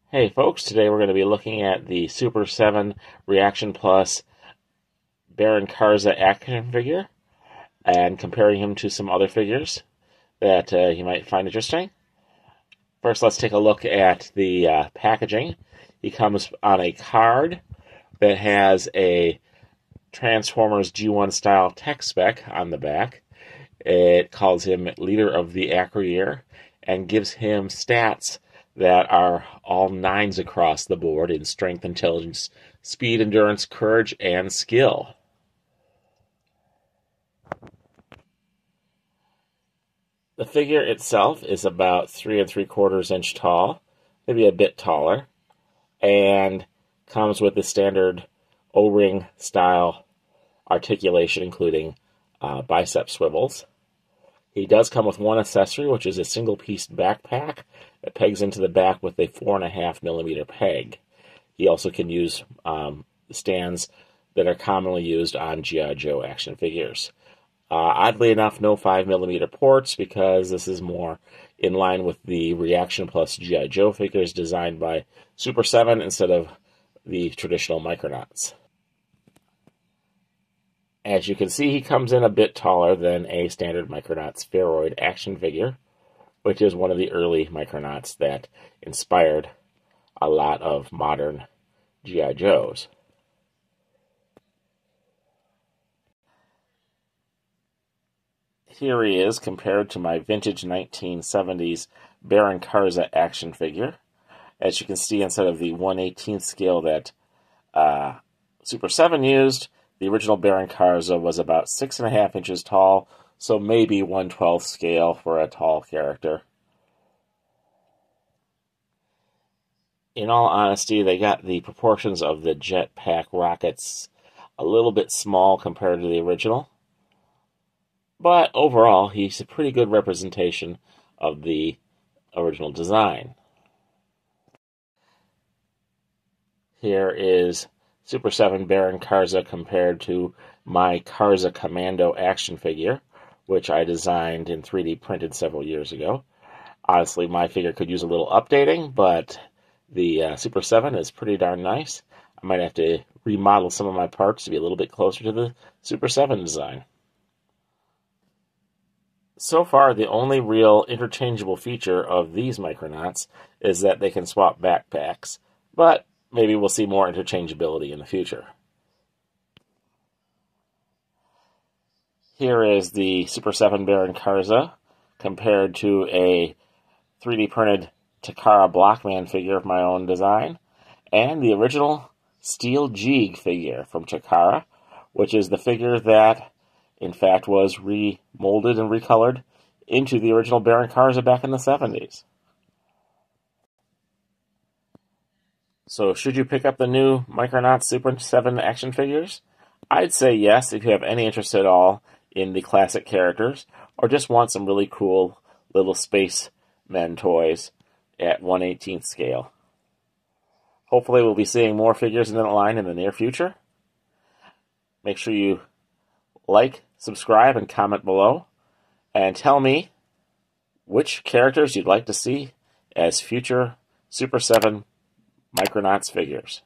Hey folks, today we're going to be looking at the Super 7 Reaction Plus Baron Karza action figure and comparing him to some other figures that you might find interesting. First, let's take a look at the packaging. He comes on a card that has a Transformers G1 style tech spec on the back. It calls him Leader of the Acro Year and gives him stats that are all 9s across the board in strength, intelligence, speed, endurance, courage, and skill. The figure itself is about 3 3/4 inch tall, maybe a bit taller, and comes with the standard O-ring style articulation, including bicep swivels. He does come with one accessory, which is a single-piece backpack that pegs into the back with a 4.5mm peg. He also can use stands that are commonly used on G.I. Joe action figures. Oddly enough, no 5mm ports, because this is more in line with the Reaction Plus G.I. Joe figures designed by Super 7 instead of the traditional Micronauts. As you can see, he comes in a bit taller than a standard Micronaut spheroid action figure, which is one of the early Micronauts that inspired a lot of modern G.I. Joes. Here he is compared to my vintage 1970s Baron Karza action figure. As you can see, instead of the 1/18th scale that Super 7 used, the original Baron Karza was about 6.5 inches tall, so maybe 1/12th scale for a tall character. In all honesty, they got the proportions of the jetpack rockets a little bit small compared to the original. But overall, he's a pretty good representation of the original design. Here is Super 7 Baron Karza compared to my Karza Commando action figure, which I designed and 3D printed several years ago. Honestly, my figure could use a little updating, but the Super 7 is pretty darn nice. I might have to remodel some of my parts to be a little bit closer to the Super 7 design. So far, the only real interchangeable feature of these Micronauts is that they can swap backpacks, but maybe we'll see more interchangeability in the future. Here is the Super 7 Baron Karza compared to a 3D printed Takara Blockman figure of my own design, and the original Steel Jeeg figure from Takara, which is the figure that, in fact, was remolded and recolored into the original Baron Karza back in the 70s. So should you pick up the new Micronauts Super 7 action figures? I'd say yes if you have any interest at all in the classic characters, or just want some really cool little spacemen toys at 1/18th scale. Hopefully we'll be seeing more figures in that line in the near future. Make sure you like, subscribe, and comment below, and tell me which characters you'd like to see as future Super 7 Micronauts figures.